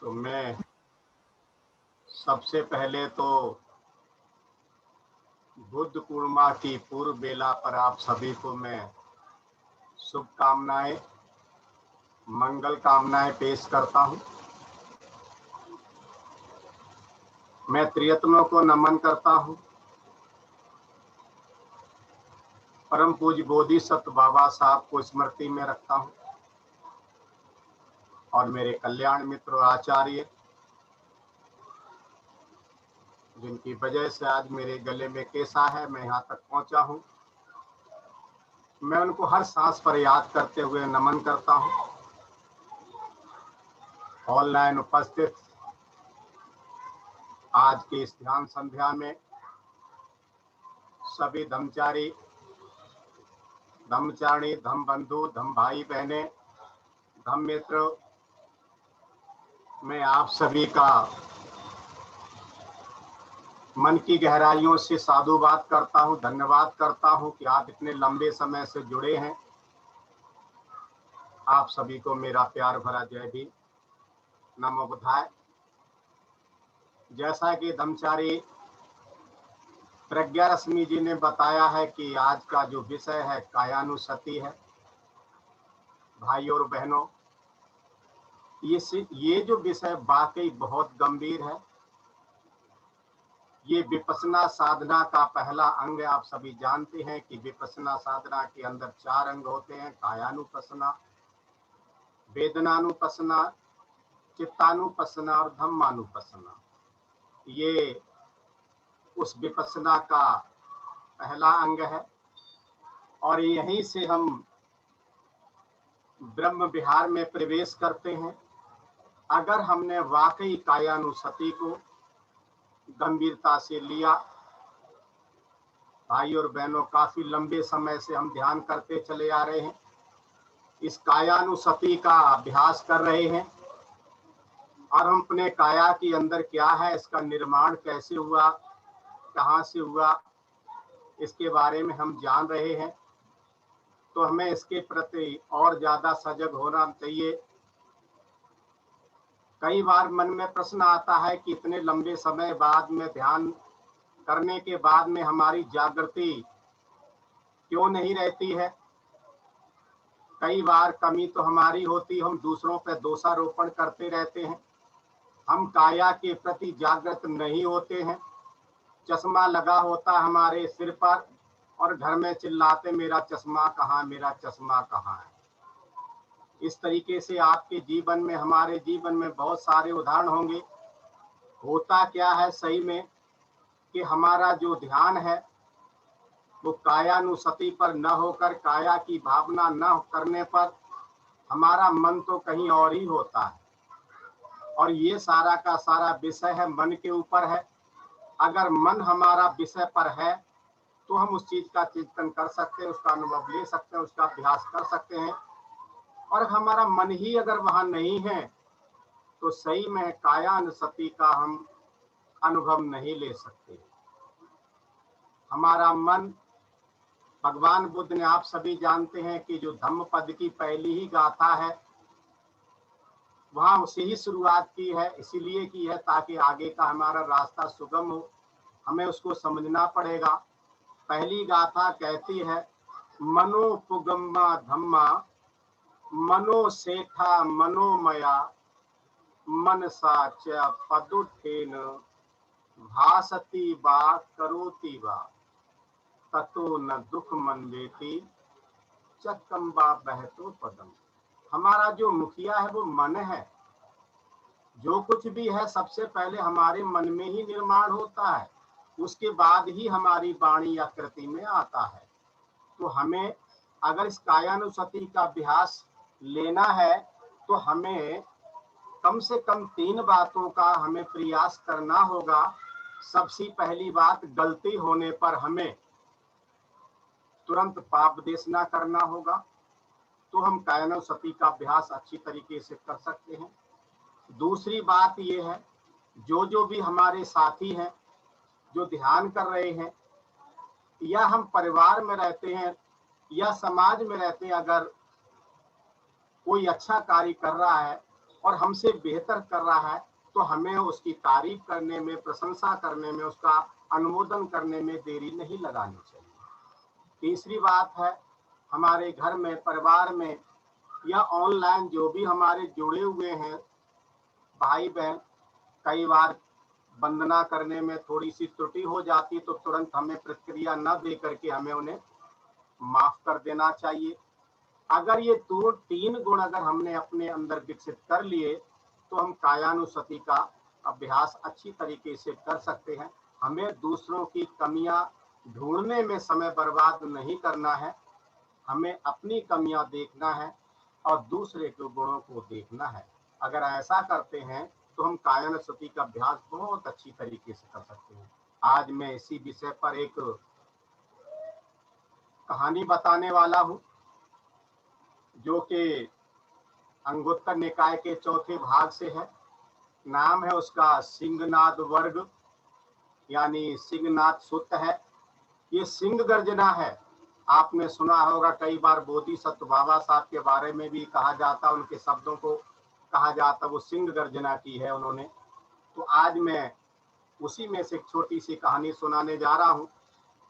तो मैं सबसे पहले तो बुद्ध पूर्णिमा की पूर्व बेला पर आप सभी को मैं शुभकामनाएं, मंगल कामनाएं पेश करता हूं। मैं त्रियत्नों को नमन करता हूं। परम पूज्य बोधिसत्व बाबा साहब को स्मृति में रखता हूं और मेरे कल्याण मित्र और आचार्य, जिनकी वजह से आज मेरे गले में केसा है, मैं यहाँ तक पहुंचा हूं, मैं उनको हर सांस पर याद करते हुए नमन करता हूं। ऑनलाइन उपस्थित आज की इस ध्यान संध्या में सभी धम्मचारी, धम्मचारिणी, धम्म बंधु, धम्म भाई बहने, धम्म मित्र, मैं आप सभी का मन की गहराइयों से साधुवाद करता हूं, धन्यवाद करता हूं कि आप इतने लंबे समय से जुड़े हैं। आप सभी को मेरा प्यार भरा जय भी, नमो बुद्धाय। जैसा कि धम्मचारी प्रज्ञा रश्मि जी ने बताया है कि आज का जो विषय है कायानुसति है। भाई और बहनों, ये जो विषय वाकई बहुत गंभीर है। ये विपश्यना साधना का पहला अंग है। आप सभी जानते हैं कि विपश्यना साधना के अंदर 4 अंग होते हैं: कायानुपश्यना, वेदनानुपश्यना, चित्तानुपश्यना और धम्मानुपश्यना। ये उस विपश्यना का पहला अंग है और यहीं से हम ब्रह्म विहार में प्रवेश करते हैं। अगर हमने वाकई कायानुसति को गंभीरता से लिया, भाई और बहनों, काफी लंबे समय से हम ध्यान करते चले आ रहे हैं, इस कायानुसति का अभ्यास कर रहे हैं और हम अपने काया के अंदर क्या है, इसका निर्माण कैसे हुआ, कहाँ से हुआ, इसके बारे में हम जान रहे हैं। तो हमें इसके प्रति और ज्यादा सजग होना चाहिए। कई बार मन में प्रश्न आता है कि इतने लंबे समय बाद में ध्यान करने के बाद में हमारी जागृति क्यों नहीं रहती है। कई बार कमी तो हमारी होती, हम दूसरों पर दोषारोपण करते रहते हैं, हम काया के प्रति जागृत नहीं होते हैं। चश्मा लगा होता हमारे सिर पर और घर में चिल्लाते मेरा चश्मा कहाँ, मेरा चश्मा कहाँ है। इस तरीके से आपके जीवन में, हमारे जीवन में बहुत सारे उदाहरण होंगे। होता क्या है सही में कि हमारा जो ध्यान है वो कायानुसति पर न होकर, काया की भावना न करने पर हमारा मन तो कहीं और ही होता है। और ये सारा का सारा विषय है मन के ऊपर है। अगर मन हमारा विषय पर है तो हम उस चीज का चिंतन कर सकते हैं, उसका अनुभव ले सकते हैं, उसका अभ्यास कर सकते हैं। और हमारा मन ही अगर वहां नहीं है तो सही में कायानुसति का हम अनुभव नहीं ले सकते। हमारा मन, भगवान बुद्ध ने, आप सभी जानते हैं कि जो धम्म पद की पहली ही गाथा है वहां उसे ही शुरुआत की है, इसीलिए की है ताकि आगे का हमारा रास्ता सुगम हो। हमें उसको समझना पड़ेगा। पहली गाथा कहती है, मनोपुगम्मा धम्मा मनोसेठा मनोमया मनसा च पदुत्थेन भासति वा करोति वा ततो न दुख मंदेति चक्कम्बा बहतो पदम। हमारा जो मुखिया है वो मन है। जो कुछ भी है सबसे पहले हमारे मन में ही निर्माण होता है, उसके बाद ही हमारी वाणी या कृति में आता है। तो हमें अगर इस कायानुसति का अभ्यास लेना है तो हमें कम से कम 3 बातों का हमें प्रयास करना होगा। सबसे पहली बात, गलती होने पर हमें तुरंत पाप देश न करना होगा, तो हम कायानुसति का अभ्यास अच्छी तरीके से कर सकते हैं। दूसरी बात ये है, जो भी हमारे साथी हैं जो ध्यान कर रहे हैं, या हम परिवार में रहते हैं या समाज में रहते हैं, अगर कोई अच्छा कार्य कर रहा है और हमसे बेहतर कर रहा है तो हमें उसकी तारीफ करने में, प्रशंसा करने में, उसका अनुमोदन करने में देरी नहीं लगानी चाहिए। तीसरी बात है, हमारे घर में, परिवार में या ऑनलाइन जो भी हमारे जुड़े हुए हैं भाई बहन, कई बार वंदना करने में थोड़ी सी त्रुटि हो जाती तो तुरंत हमें प्रतिक्रिया न दे करके हमें उन्हें माफ कर देना चाहिए। अगर ये तीन गुण अगर हमने अपने अंदर विकसित कर लिए तो हम कायानुसति का अभ्यास अच्छी तरीके से कर सकते हैं। हमें दूसरों की कमियां ढूंढने में समय बर्बाद नहीं करना है, हमें अपनी कमियां देखना है और दूसरे के गुणों को देखना है। अगर ऐसा करते हैं तो हम कायानुसति का अभ्यास बहुत अच्छी तरीके से कर सकते हैं। आज मैं इसी विषय पर एक कहानी बताने वाला हूं जो कि अंगुत्तर निकाय के चौथे भाग से है। नाम है उसका सिंहनाद वर्ग, यानी सिंहनाद सूक्त है। ये सिंह गर्जना है। आपने सुना होगा कई बार बोधिसत्व बाबा साहब के बारे में भी कहा जाता, उनके शब्दों को कहा जाता वो सिंह गर्जना की है उन्होंने। तो आज मैं उसी में से एक छोटी सी कहानी सुनाने जा रहा हूँ।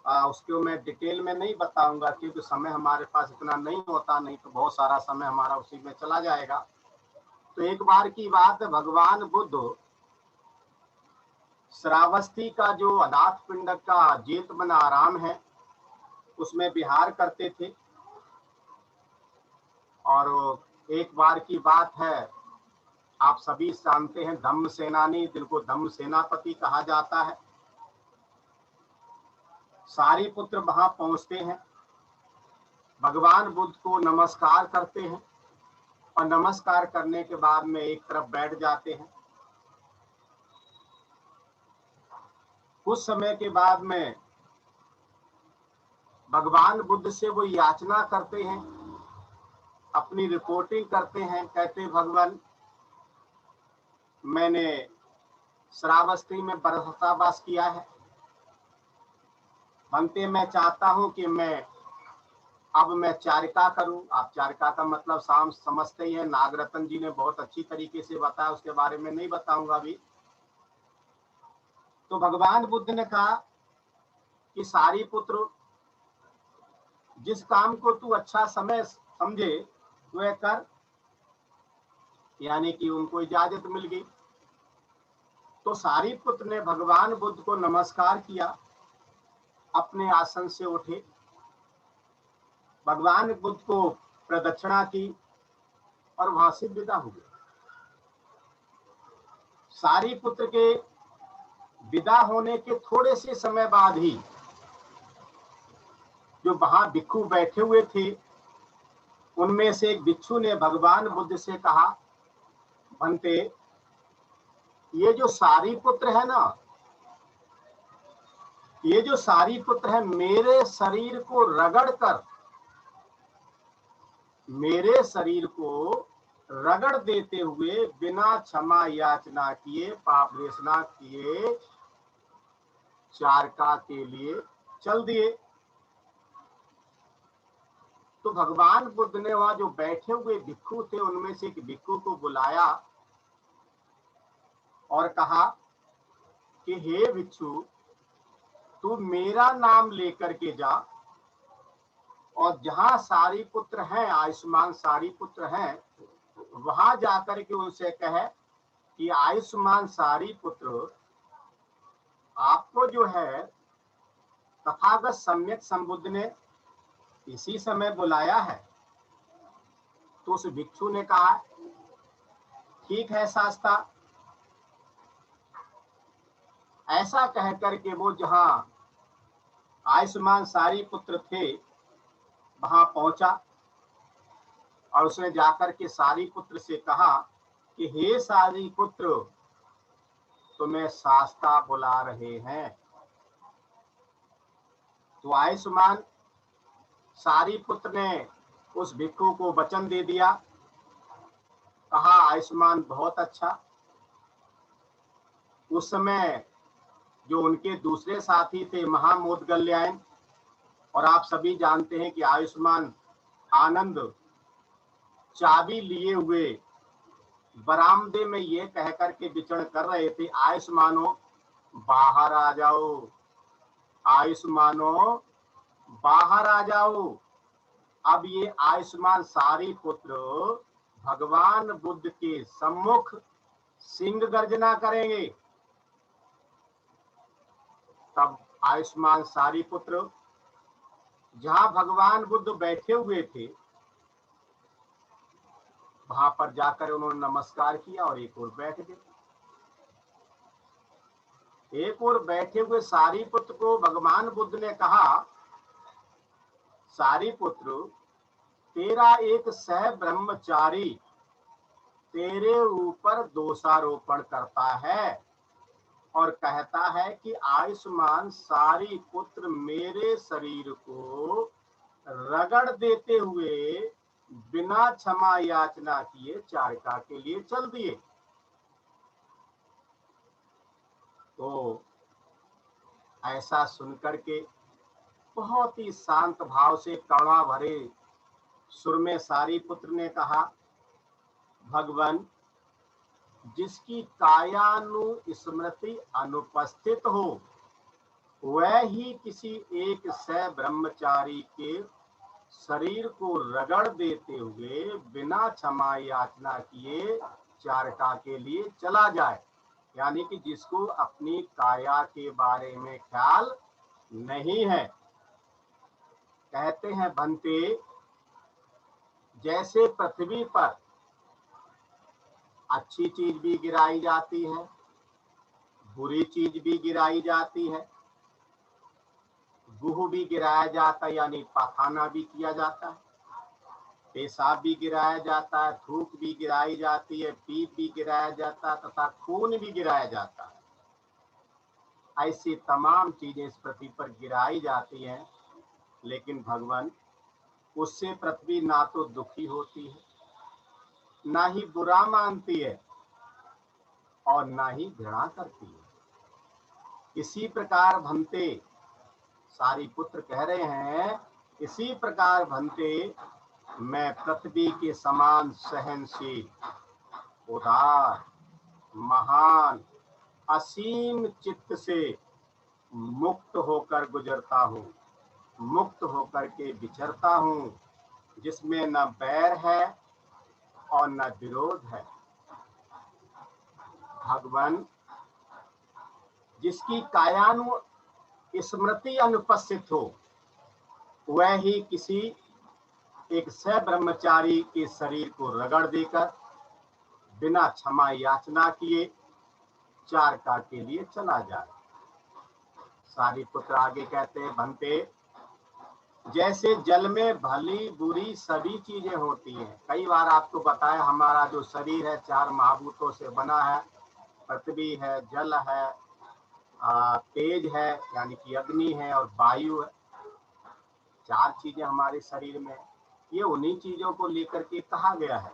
उसको मैं डिटेल में नहीं बताऊंगा क्योंकि समय हमारे पास इतना नहीं होता, नहीं तो बहुत सारा समय हमारा उसी में चला जाएगा। तो एक बार की बात है, भगवान बुद्ध श्रावस्ती का जो अनाथ पिंड का जेतवन आराम है उसमें विहार करते थे। और एक बार की बात है, आप सभी जानते हैं धम्म सेनानी, जिनको धम्म सेनापति कहा जाता है, सारिपुत्र वहां पहुंचते हैं, भगवान बुद्ध को नमस्कार करते हैं और नमस्कार करने के बाद में एक तरफ बैठ जाते हैं। कुछ समय के बाद में भगवान बुद्ध से वो याचना करते हैं, अपनी रिपोर्टिंग करते हैं। कहते भगवान, मैंने श्रावस्ती में बरसतावास किया है, बनते मैं चाहता हूं कि अब मैं चारिका करूं। आप चारिका का मतलब शाम समझते ही है, नागरत्न जी ने बहुत अच्छी तरीके से बताया, उसके बारे में नहीं बताऊंगा अभी। तो भगवान बुद्ध ने कहा कि सारिपुत्र, जिस काम को तू अच्छा समय समझे वह कर। यानी कि उनको इजाजत मिल गई। तो सारिपुत्र ने भगवान बुद्ध को नमस्कार किया, अपने आसन से उठे, भगवान बुद्ध को प्रदक्षिणा की और वहां से विदा हुए। सारिपुत्र के विदा होने के थोड़े से समय बाद ही जो वहां भिक्षु बैठे हुए थे उनमें से एक भिक्षु ने भगवान बुद्ध से कहा, बनते, ये जो सारिपुत्र है ना, ये जो सारिपुत्र है मेरे शरीर को रगड़कर, मेरे शरीर को रगड़ देते हुए बिना क्षमा याचना किए, पाप रेशना किए चारका के लिए चल दिए। तो भगवान बुद्ध ने वहां जो बैठे हुए भिक्षु थे उनमें से एक भिक्षु को बुलाया और कहा कि हे भिक्षु, तू मेरा नाम लेकर के जा और जहां सारिपुत्र हैं, आयुष्मान सारिपुत्र हैं, वहां जाकर के उनसे कहे कि आयुष्मान सारिपुत्र, आपको जो है तथागत सम्यक संबुद्ध ने इसी समय बुलाया है। तो उस भिक्षु ने कहा, ठीक है शास्ता। ऐसा कह करके वो जहां आयुष्मान सारिपुत्र थे वहां पहुंचा और उसने जाकर के सारिपुत्र से कहा कि हे सारिपुत्र, तुम्हें शास्ता बुला रहे हैं। तो आयुष्मान सारिपुत्र ने उस भिक्षु को वचन दे दिया, कहा आयुष्मान बहुत अच्छा। उस समय जो उनके दूसरे साथी थे महामोदगल्यायन, और आप सभी जानते हैं कि आयुष्मान आनंद चाबी लिए हुए बरामदे में ये कह करके विचरण कर रहे थे, आयुष्मानो बाहर आ जाओ, आयुष्मानो बाहर आ जाओ। अब ये आयुष्मान सारी पुत्र भगवान बुद्ध के सम्मुख सिंह गर्जना करेंगे। तब आयुष्मान सारी पुत्र जहां भगवान बुद्ध बैठे हुए थे वहां पर जाकर उन्होंने नमस्कार किया और एक ओर बैठ गए। एक ओर बैठे हुए सारीपुत्र को भगवान बुद्ध ने कहा, सारीपुत्र, तेरा एक सह ब्रह्मचारी तेरे ऊपर दोषारोपण करता है और कहता है कि आयुष्मान सारी पुत्र मेरे शरीर को रगड़ देते हुए बिना क्षमा याचना किए चारका के लिए चल दिए। तो ऐसा सुनकर के बहुत ही शांत भाव से करुणा भरे सुर में सारीपुत्र ने कहा, भगवान, जिसकी कायानुस्मृति अनुपस्थित हो वह ही किसी एक सह ब्रह्मचारी के शरीर को रगड़ देते हुए बिना क्षमा याचना किए चारका के लिए चला जाए। यानी कि जिसको अपनी काया के बारे में ख्याल नहीं है। कहते हैं भंते, जैसे पृथ्वी पर अच्छी चीज भी गिराई जाती है, बुरी चीज भी गिराई जाती है, गुह भी गिराया जाता है यानी पाखाना भी किया जाता है, पेशाब भी गिराया जाता है, थूक भी गिराई जाती है, पीप भी गिराया जाता है तथा खून भी गिराया जाता है। ऐसी तमाम चीजें इस पृथ्वी पर गिराई जाती हैं, लेकिन भगवान उससे पृथ्वी ना तो दुखी होती है, ना ही बुरा मानती है और ना ही घृणा करती है। इसी प्रकार भंते, सारी पुत्र कह रहे हैं, इसी प्रकार भंते मैं पृथ्वी के समान सहनशील, उदार, महान, असीम चित्त से मुक्त होकर गुजरता हूँ, मुक्त होकर के विचरता हूँ, जिसमें न बैर है और न विरोध है। भगवान, जिसकी कायानु स्मृति अनुपस्थित हो वह ही किसी एक सह ब्रह्मचारी के शरीर को रगड़ देकर बिना क्षमा याचना किए चारका के लिए चला जाए। सारी पुत्र आगे कहते हैं, भंते, जैसे जल में भली बुरी सभी चीजें होती हैं। कई बार आपको बताया हमारा जो शरीर है 4 महाभूतों से बना है, पृथ्वी है, जल है, तेज है यानी कि अग्नि है और वायु है। 4 चीजें हमारे शरीर में। ये उन्हीं चीजों को लेकर के कहा गया है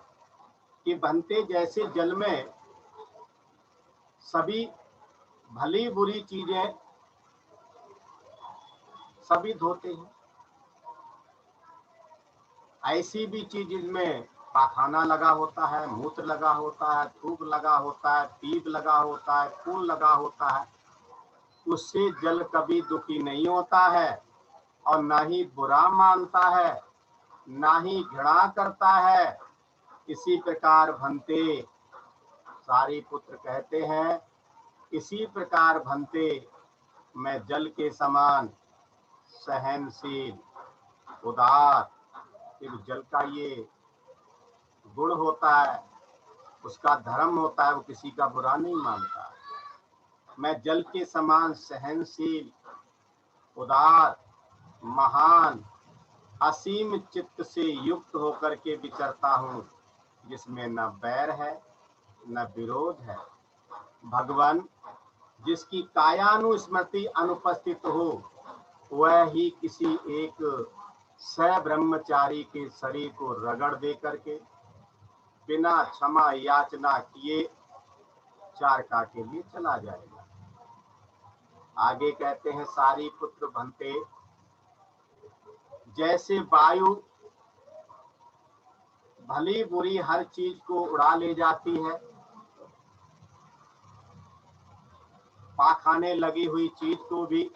कि बनते जैसे जल में सभी भली बुरी चीजें सभी धोते हैं, ऐसी भी चीज जिनमें पाखाना लगा होता है, मूत्र लगा होता है, थूक लगा होता है, पीप लगा होता है, खून लगा होता है, उससे जल कभी दुखी नहीं होता है और ना ही बुरा मानता है, ना ही घृणा करता है। इसी प्रकार भंते, सारी पुत्र कहते हैं, इसी प्रकार भंते मैं जल के समान सहनशील, उदार, जल का ये गुण होता है, उसका धर्म होता है, वो किसी का बुरा नहीं मानता। मैं जल के समान सहनशील, उदार, महान, असीम चित्त से युक्त होकर के विचरता हूँ, जिसमें न बैर है न विरोध है। भगवान, जिसकी कायानुस्मृति अनुपस्थित हो वह ही किसी एक सह ब्रह्मचारी के शरीर को रगड़ दे करके बिना क्षमा याचना किए चारका के लिए चला जाएगा। आगे कहते हैं, सारी पुत्र भंते, जैसे वायु भली बुरी हर चीज को उड़ा ले जाती है। पाखाने लगी हुई चीज को भी,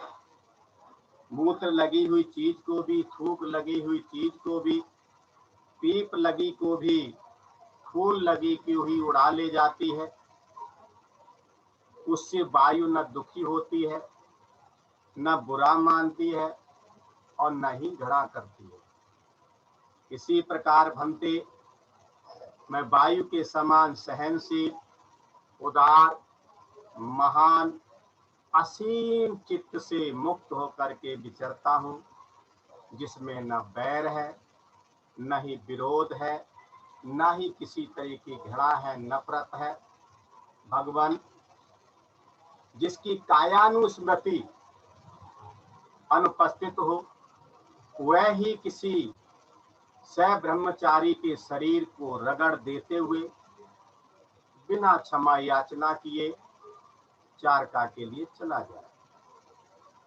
मूत्र लगी हुई चीज को भी, थूक लगी हुई चीज को भी, पीप लगी को भी, फूल लगी की हुई उड़ा ले जाती है। उससे वायु न दुखी होती है, न बुरा मानती है और न ही घृणा करती है। इसी प्रकार भंते मैं वायु के समान सहनशील, उदार, महान, असीम चित्त से मुक्त होकर के विचरता हूँ, जिसमें न बैर है, न ही विरोध है, न ही किसी तरह की घृणा है, नफरत है। भगवान जिसकी कायानुस्मृति अनुपस्थित हो, वह ही किसी सब्रह्मचारी के शरीर को रगड़ देते हुए बिना क्षमा याचना किए चारका के लिए चला जाए।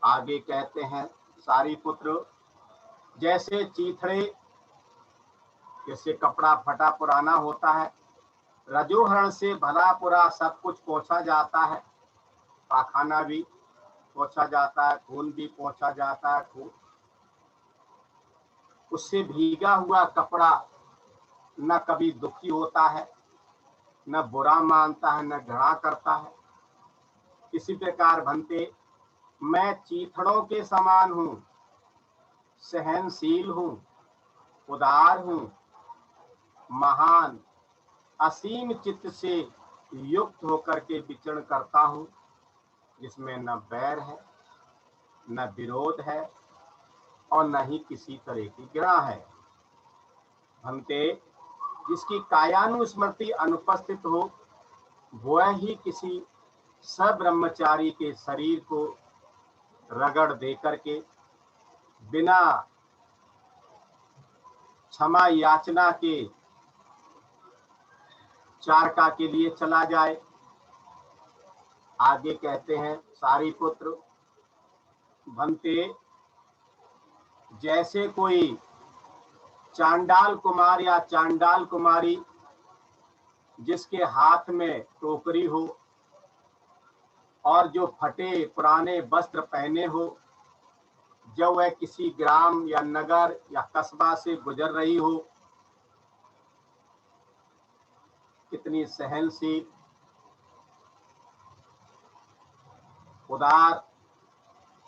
आगे कहते हैं, सारीपुत्र, जैसे चीथड़े, जैसे कपड़ा फटा पुराना होता है, रजोहरण से भला बुरा सब कुछ पोंछा जाता है, पाखाना भी पोंछा जाता है, खून भी पोंछा जाता है, खून उससे भीगा हुआ कपड़ा न कभी दुखी होता है, न बुरा मानता है, न घृणा करता है। इसी प्रकार भंते मैं चीथड़ों के समान हूँ, सहनशील हूँ, उदार हूँ, महान, असीम चित्त से युक्त होकर के विचरण करता हूँ, जिसमें न बैर है, न विरोध है और न ही किसी तरह की घृणा है। भंते जिसकी कायानुस्मृति अनुपस्थित हो, वह ही किसी सब्रह्मचारी के शरीर को रगड़ दे करके बिना क्षमा याचना के चारका के लिए चला जाए। आगे कहते हैं, सारीपुत्र, भंते जैसे कोई चांडाल कुमार या चांडाल कुमारी जिसके हाथ में टोकरी हो और जो फटे पुराने वस्त्र पहने हो, जब वह किसी ग्राम या नगर या कस्बा से गुजर रही हो, कितनी सहनशील, उदार,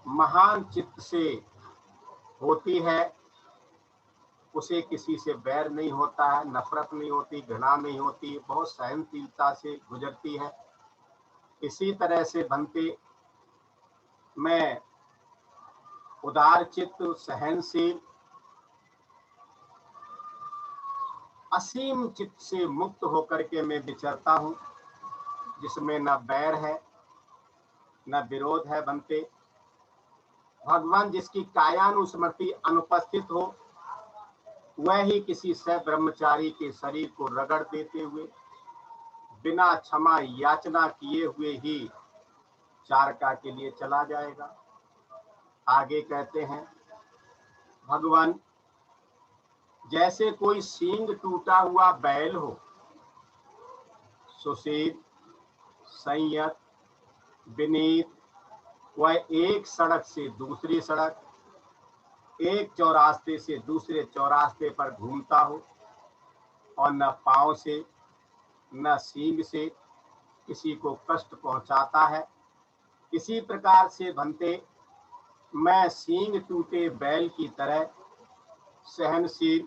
महान चित्त से होती है, उसे किसी से बैर नहीं होता है, नफरत नहीं होती, घृणा नहीं होती, बहुत सहनशीलता से गुजरती है। इसी तरह से भंते मैं उदार चित्त, सहनशील, असीम चित्त से मुक्त होकर के मैं विचरता हूँ, जिसमें न बैर है, न विरोध है। भंते भगवान जिसकी कायानुस्मृति अनुपस्थित हो, वह ही किसी सब्रह्मचारी के शरीर को रगड़ देते हुए बिना क्षमा याचना किए हुए ही चारका के लिए चला जाएगा। आगे कहते हैं, भगवान जैसे कोई सींग टूटा हुआ बैल हो, सुशील, संयत, विनीत, वह एक सड़क से दूसरी सड़क, एक चौरास्ते से दूसरे चौरास्ते पर घूमता हो और न पांव से न सींग से किसी को कष्ट पहुंचाता है। इसी प्रकार से भंते मैं सींग टूटे बैल की तरह सहनशील,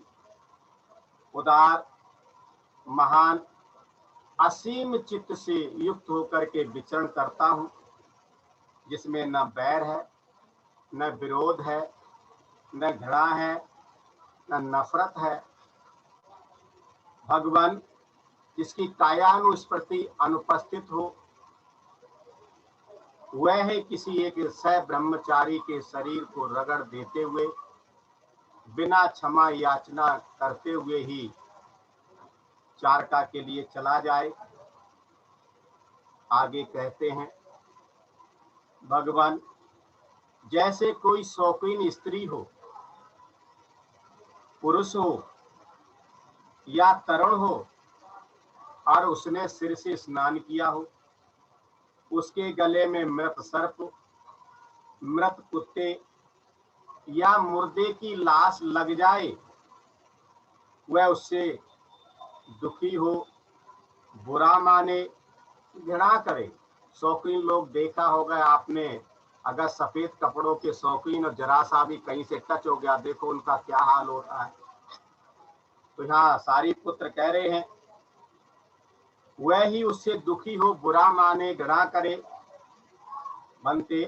उदार, महान, असीम चित्त से युक्त होकर के विचरण करता हूँ, जिसमें न बैर है, न विरोध है, न घृणा है, न नफरत है। भगवान जिसकी कायानुस्मृति अनुपस्थित हो, वह है किसी एक सब्रह्मचारी के शरीर को रगड़ देते हुए बिना क्षमा याचना करते हुए ही चारका के लिए चला जाए। आगे कहते हैं, भगवान जैसे कोई शौकीन स्त्री हो, पुरुष हो, या तरुण हो और उसने सिर से स्नान किया हो, उसके गले में मृत सर्प, मृत कुत्ते या मुर्दे की लाश लग जाए, वह उससे दुखी हो, बुरा माने, घृणा करे। शौकीन लोग देखा होगा आपने, अगर सफेद कपड़ों के शौकीन और जरा सा भी कहीं से टच हो गया, देखो उनका क्या हाल होता है। तो यहाँ सारी पुत्र कह रहे हैं वह ही उससे दुखी हो, बुरा माने, घृणा करे। बनते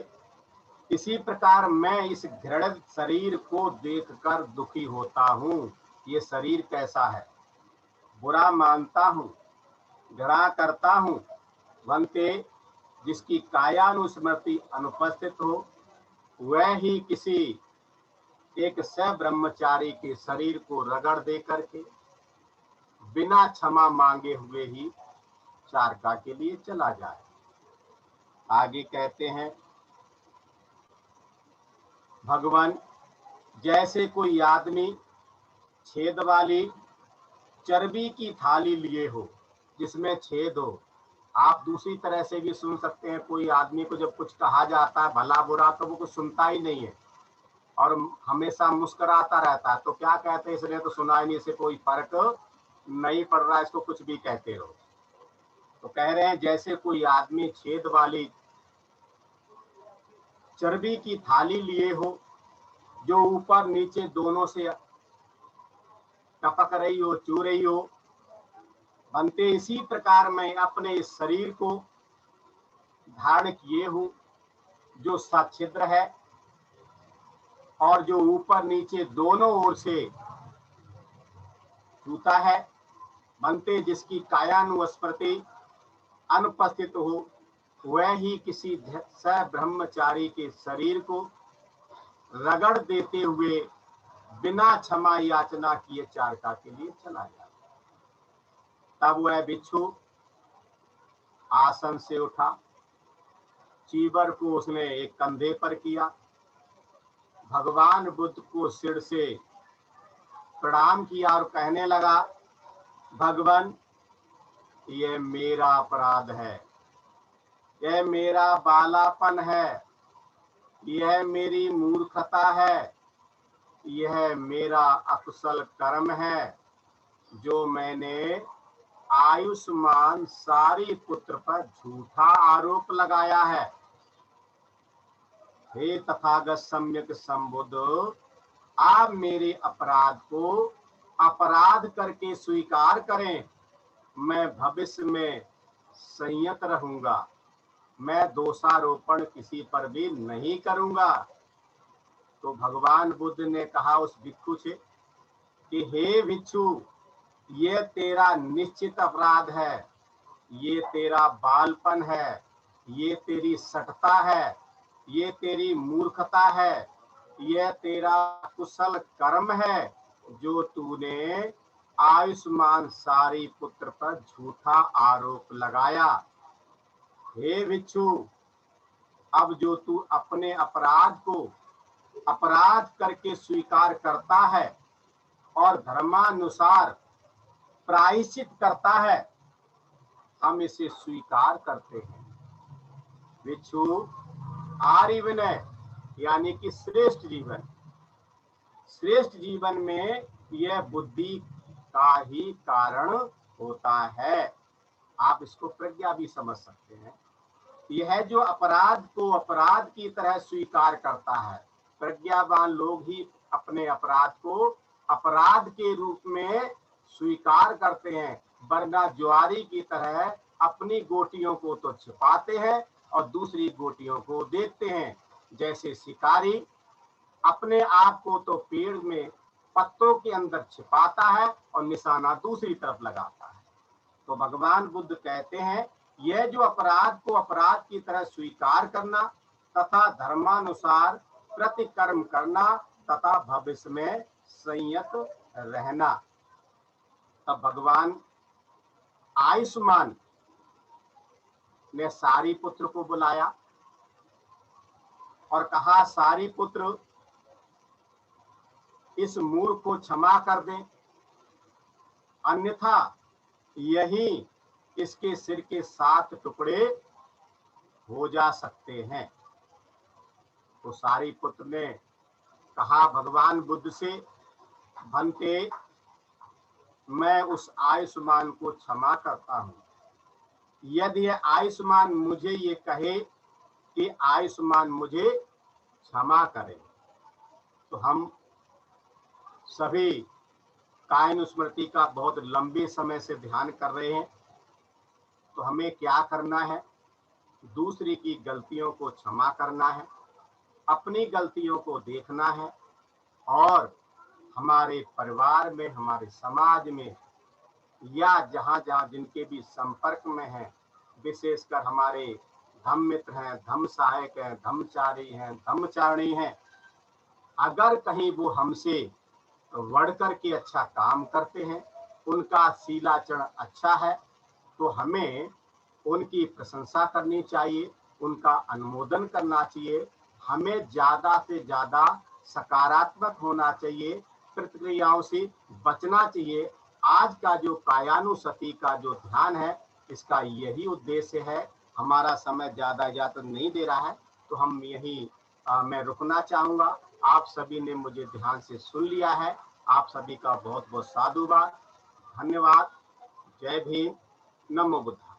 इसी प्रकार मैं इस घृणित शरीर को देखकर दुखी होता हूँ। ये शरीर कैसा है, बुरा मानता हूँ, घृणा करता हूँ। बनते जिसकी कायानुस्मृति अनुपस्थित हो, वह ही किसी एक ब्रह्मचारी के शरीर को रगड़ दे करके बिना क्षमा मांगे हुए ही चारका के लिए चला जाए। आगे कहते हैं भगवान, जैसे कोई आदमी छेद वाली चर्बी की थाली लिए हो जिसमें छेद हो। आप दूसरी तरह से भी सुन सकते हैं, कोई आदमी को जब कुछ कहा जाता है भला बुरा तो वो कुछ सुनता ही नहीं है और हमेशा मुस्कुराता रहता है, तो क्या कहते हैं, इसने तो सुना ही नहीं, इसे कोई फर्क नहीं पड़ रहा, इसको कुछ भी कहते रहो। तो कह रहे हैं जैसे कोई आदमी छेद वाली चर्बी की थाली लिए हो जो ऊपर नीचे दोनों से टपक रही हो, चू रही हो। बनते इसी प्रकार मैं अपने इस शरीर को धारण किए हूं जो सच्छिद्र है और जो ऊपर नीचे दोनों ओर से छूता है। बनते जिसकी कायानुस्मृति अनुपस्थित हो, वह ही किसी ब्रह्मचारी के शरीर को रगड़ देते हुए बिना क्षमा याचना किए चारका के लिए चला जाए। तब वह बिच्छू आसन से उठा, चीबर को उसने एक कंधे पर किया, भगवान बुद्ध को सिर से प्रणाम किया और कहने लगा, भगवान यह मेरा अपराध है, यह मेरा बालापन है, यह मेरी मूर्खता है, यह मेरा अकुशल कर्म है जो मैंने आयुष्मान सारी पुत्र पर झूठा आरोप लगाया है। हे तथागत सम्यक संबुद्ध, आप मेरे अपराध को अपराध करके स्वीकार करें। मैं भविष्य में संयत रहूंगा, मैं दोषारोपण किसी पर भी नहीं करूंगा। तो भगवान बुद्ध ने कहा उस भिक्षु से कि हे भिक्षु, ये तेरा निश्चित अपराध है, ये तेरा बालपन है, ये तेरी सटता है, ये तेरी मूर्खता है, यह तेरा कुशल कर्म है जो तूने आयुष्मान सारी पुत्र पर झूठा आरोप लगाया। हे भिक्षु, अब जो तू अपने अपराध को अपराध करके स्वीकार करता है और धर्मानुसार प्रायश्चित करता है, हम इसे स्वीकार करते हैं। भिक्षु आर्य विनय यानी कि श्रेष्ठ जीवन, श्रेष्ठ जीवन में यह बुद्धि का ही कारण होता है। आप इसको प्रज्ञा भी समझ सकते हैं। यह जो अपराध को अपराध की तरह स्वीकार करता है, प्रज्ञावान लोग ही अपने अपराध को अपराध के रूप में स्वीकार करते हैं, वरना ज्वारी की तरह अपनी गोटियों को तो छिपाते हैं और दूसरी गोटियों को देखते हैं। जैसे शिकारी अपने आप को तो पेड़ में पत्तों के अंदर छिपाता है और निशाना दूसरी तरफ लगाता है। तो भगवान बुद्ध कहते हैं यह जो अपराध को अपराध की तरह स्वीकार करना तथा धर्मानुसार प्रतिकर्म करना तथा भविष्य में संयत रहना। तब भगवान आयुष्मान ने सारी पुत्र को बुलाया और कहा, सारी पुत्र इस मूर्ख को क्षमा कर दें। अन्यथा यही इसके सिर के 7 टुकड़े हो जा सकते हैं। तो सारिपुत्र ने कहा भगवान बुद्ध से, भंते, मैं उस आयुष्मान को क्षमा करता हूं। यदि आयुष्मान मुझे ये कहे कि आयुष्मान मुझे क्षमा करे, तो हम सभी कायन स्मृति का बहुत लंबे समय से ध्यान कर रहे हैं। तो हमें क्या करना है? दूसरे की गलतियों को क्षमा करना है, अपनी गलतियों को देखना है और हमारे परिवार में, हमारे समाज में या जहां जहां जिनके भी संपर्क में हैं, विशेषकर हमारे धम्म मित्र हैं, धम्म सहायक हैं, धम्मचारी हैं, धम्मचारिणी हैं, अगर कहीं वो हमसे बढ़ कर के अच्छा काम करते हैं, उनका शीलाचरण अच्छा है, तो हमें उनकी प्रशंसा करनी चाहिए, उनका अनुमोदन करना चाहिए। हमें ज्यादा से ज्यादा सकारात्मक होना चाहिए, प्रतिक्रियाओं से बचना चाहिए। आज का जो कायानुसति का जो ध्यान है, इसका यही उद्देश्य है। हमारा समय ज्यादा इजाजत नहीं दे रहा है, तो हम यही मैं रुकना चाहूंगा। आप सभी ने मुझे ध्यान से सुन लिया है। आप सभी का बहुत बहुत साधुवाद, धन्यवाद। जय भीम, नमो बुद्धाय।